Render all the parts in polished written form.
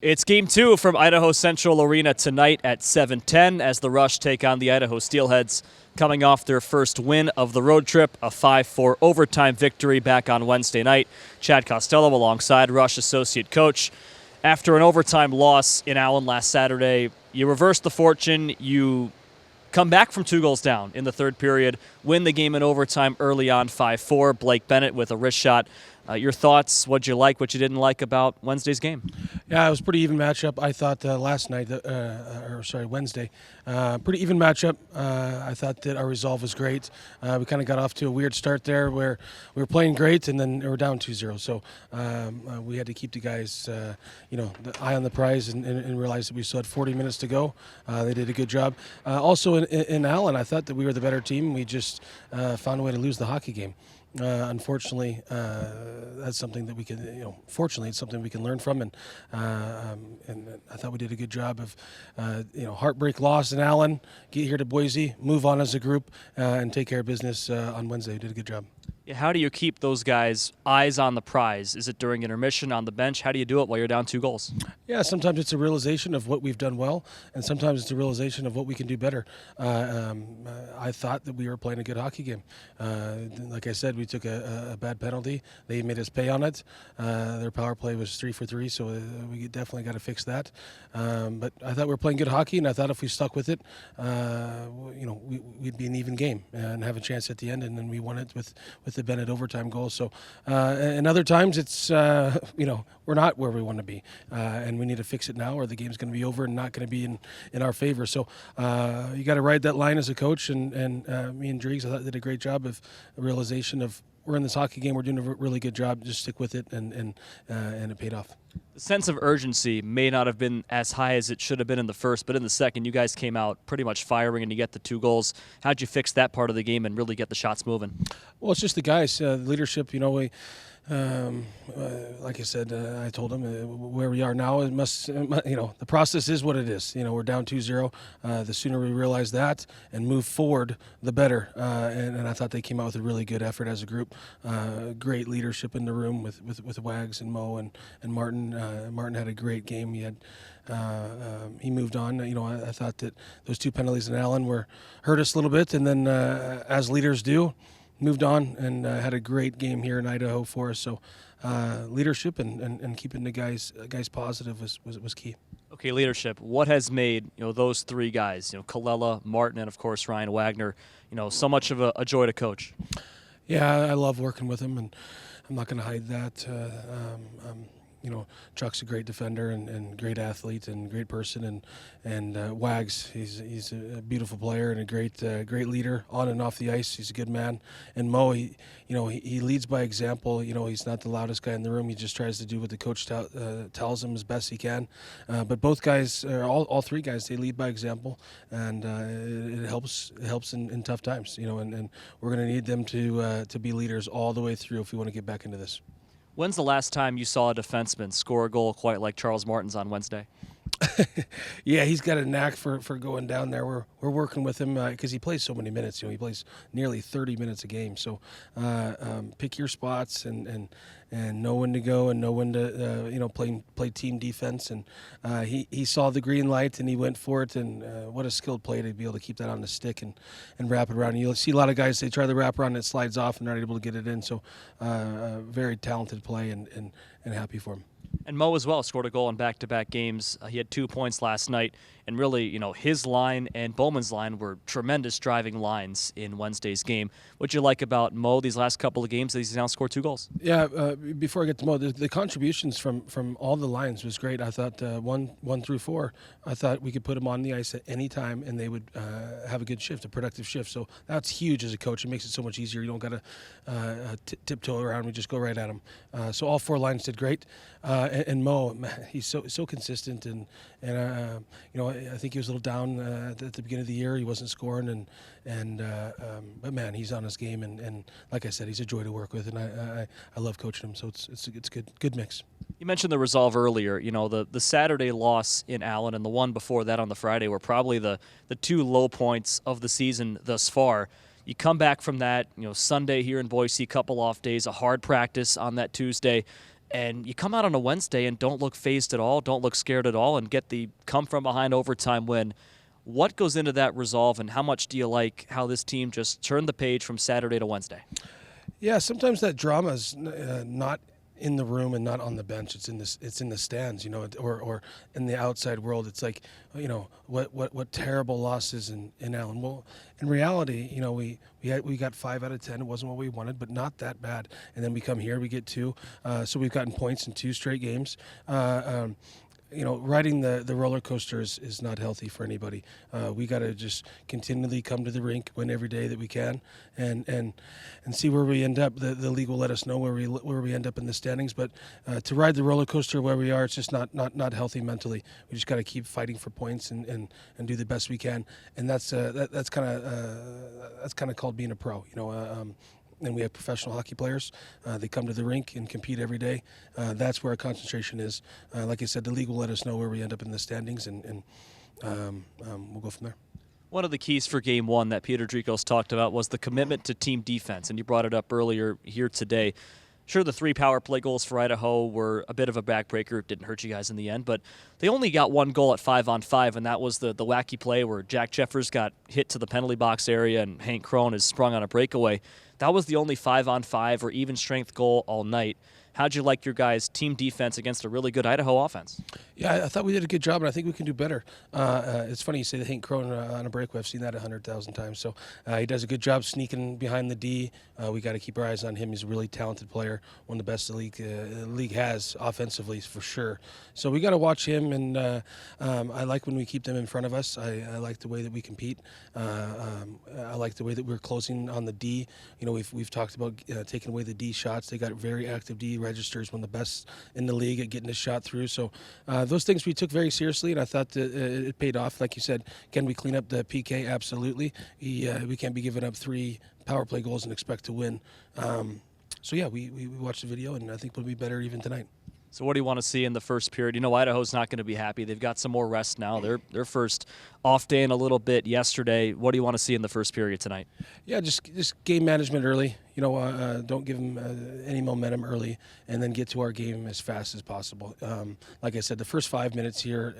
It's Game 2 from Idaho Central Arena tonight at 7:10 as the Rush take on the Idaho Steelheads, coming off their first win of the road trip, a 5-4 overtime victory back on Wednesday night. Chad Costello alongside Rush associate coach. After an overtime loss in Allen last Saturday, you reversed the fortune. You come back from 2 goals down in the third period, win the game in overtime early on 5-4. Blake Bennett with a wrist shot. Your thoughts, what you like, what you didn't like about Wednesday's game? Yeah, it was a pretty even matchup. I thought Wednesday. Pretty even matchup. I thought that our resolve was great. We kind of got off to a weird start there where we were playing great and then we were down 2-0. So we had to keep the guys, the eye on the prize and realize that we still had 40 minutes to go. They did a good job. Also in Allen, I thought that we were the better team. We just found a way to lose the hockey game. Unfortunately, that's something that we can, fortunately, it's something we can learn from. And I thought we did a good job of, heartbreak loss in Allen, get here to Boise, move on as a group, and take care of business on Wednesday. We did a good job. How do you keep those guys' eyes on the prize? Is it during intermission, on the bench? How do you do it while you're down 2 goals? Yeah, sometimes it's a realization of what we've done well, and sometimes it's a realization of what we can do better. I thought that we were playing a good hockey game. Like I said, we took a bad penalty. They made us pay on it. Their power play was 3 for 3, so we definitely got to fix that. But I thought we were playing good hockey, and I thought if we stuck with it, we'd be an even game and have a chance at the end, and then we won it with the Bennett overtime goal. So, and other times it's, we're not where we want to be, and we need to fix it now or the game's going to be over and not going to be in our favor. So you got to ride that line as a coach, and me and Driggs, I thought, did a great job of a realization of we're in this hockey game, we're doing a really good job, just stick with it, and it paid off. The sense of urgency may not have been as high as it should have been in the first, but in the second, you guys came out pretty much firing and you get the 2 goals. How'd you fix that part of the game and really get the shots moving? Well, it's just the guys, the leadership. Like I said, I told him where we are now. It must, the process is what it is. We're down 2-0. The sooner we realize that and move forward, the better. And I thought they came out with a really good effort as a group. Great leadership in the room with Wags and Mo and Martin. Martin had a great game. He moved on. I thought that those 2 penalties in Allen hurt us a little bit, and then as leaders do, moved on and had a great game here in Idaho for us. So leadership and keeping the guys positive was key. Okay, leadership. What has made those 3 guys, Colella, Martin, and of course Ryan Wagner, so much of a joy to coach? Yeah, I love working with them, and I'm not going to hide that. Chuck's a great defender and great athlete and great person, and Wags, he's a beautiful player and a great leader on and off the ice. He's a good man. And Mo, he leads by example. He's not the loudest guy in the room. He just tries to do what the coach tells him as best he can. But both guys, all 3 guys, they lead by example, and it helps in tough times. And we're going to need them to be leaders all the way through if we want to get back into this. When's the last time you saw a defenseman score a goal quite like Charles Martin's on Wednesday? Yeah, he's got a knack for going down there. We're working with him because he plays so many minutes. He plays nearly 30 minutes a game. So pick your spots and know when to go and know when to play team defense. And he saw the green light and he went for it. And what a skilled play to be able to keep that on the stick and wrap it around. And you'll see a lot of guys, they try to wrap around and it slides off and they're not able to get it in. So very talented play and happy for him. And Mo as well scored a goal in back-to-back games. He had 2 points last night, and really, his line and Bowman's line were tremendous driving lines in Wednesday's game. What'd you like about Mo these last couple of games that he's now scored 2 goals? Yeah, before I get to Mo, the contributions from all the lines was great. I thought 1 through 4, I thought we could put them on the ice at any time, and they would have a good shift, a productive shift. So that's huge as a coach. It makes it so much easier. You don't got to tiptoe around. We just go right at them. So all 4 lines did great. And Mo, man, he's so consistent, and I think he was a little down at the beginning of the year. He wasn't scoring, but man, he's on his game, and like I said, he's a joy to work with, and I love coaching him. So it's a good mix. You mentioned the resolve earlier. The Saturday loss in Allen and the one before that on the Friday were probably the 2 low points of the season thus far. You come back from that, Sunday here in Boise, couple off days, a hard practice on that Tuesday. And you come out on a Wednesday and don't look phased at all, don't look scared at all, and get the come-from-behind overtime win. What goes into that resolve, and how much do you like how this team just turned the page from Saturday to Wednesday? Yeah, sometimes that drama is not in the room and not on the bench. It's in the stands, or in the outside world. It's like, what terrible losses in Allen. Well, in reality, we got 5 out of 10. It wasn't what we wanted, but not that bad. And then we come here, we get 2. So we've gotten points in 2 straight games. Riding the roller coaster is not healthy for anybody. We got to just continually come to the rink, win every day that we can, and see where we end up. The league will let us know where we end up in the standings. But to ride the roller coaster where we are, it's just not healthy mentally. We just got to keep fighting for points and do the best we can. And that's kind of called being a pro. And we have professional hockey players. They come to the rink and compete every day. That's where our concentration is. Like I said, the league will let us know where we end up in the standings, and we'll go from there. One of the keys for Game 1 that Peter Drikos talked about was the commitment to team defense, and you brought it up earlier here today. Sure, the 3 power play goals for Idaho were a bit of a backbreaker. It didn't hurt you guys in the end, but they only got 1 goal at 5-on-5, and that was the wacky play where Jack Jeffers got hit to the penalty box area and Hank Crone is sprung on a breakaway. That was the only 5-on-5 or even strength goal all night. How'd you like your guys' team defense against a really good Idaho offense? Yeah, I thought we did a good job, and I think we can do better. It's funny you say the Hank Crone on a breakaway. I've seen that 100,000 times. So he does a good job sneaking behind the D. We got to keep our eyes on him. He's a really talented player, one of the best the league has offensively for sure. So we got to watch him, and I like when we keep them in front of us. I like the way that we compete. I like the way that we're closing on the D. We've talked about taking away the D shots. They got very active D registers, one of the best in the league at getting a shot through. So those things we took very seriously, and I thought that it paid off. Like you said, can we clean up the PK? Absolutely. We can't be giving up 3 power play goals and expect to win. So yeah, we watched the video, and I think we'll be better even tonight. So what do you want to see in the first period? Idaho's not going to be happy. They've got some more rest now. Their first off day in a little bit yesterday. What do you want to see in the first period tonight? Yeah, just game management early. Don't give them any momentum early, and then get to our game as fast as possible. Like I said, the first 5 minutes here,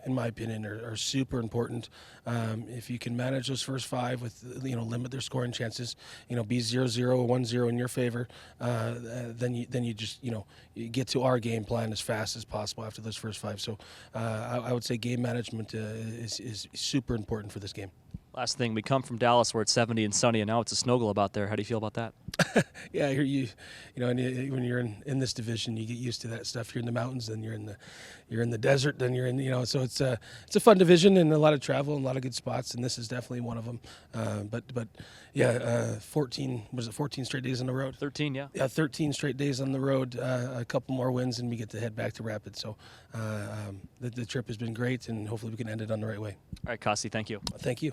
in my opinion, are super important. If you can manage those first 5 with, limit their scoring chances, be 0-0 or 1-0 in your favor, then you just, you get to our game plan as fast as possible after those first 5. So I would say game management is super important for this game. Last thing, we come from Dallas where it's 70 and sunny, and now it's a snow globe out there. How do you feel about that? Yeah, and when you're in this division, you get used to that stuff. You're in the mountains, then you're in the desert, then you're in, so it's a fun division and a lot of travel and a lot of good spots, and this is definitely one of them. But yeah, 14 straight days on the road? 13, yeah. Yeah, 13 straight days on the road, a couple more wins, and we get to head back to Rapid. So the trip has been great, and hopefully we can end it on the right way. All right, Costi, thank you. Thank you.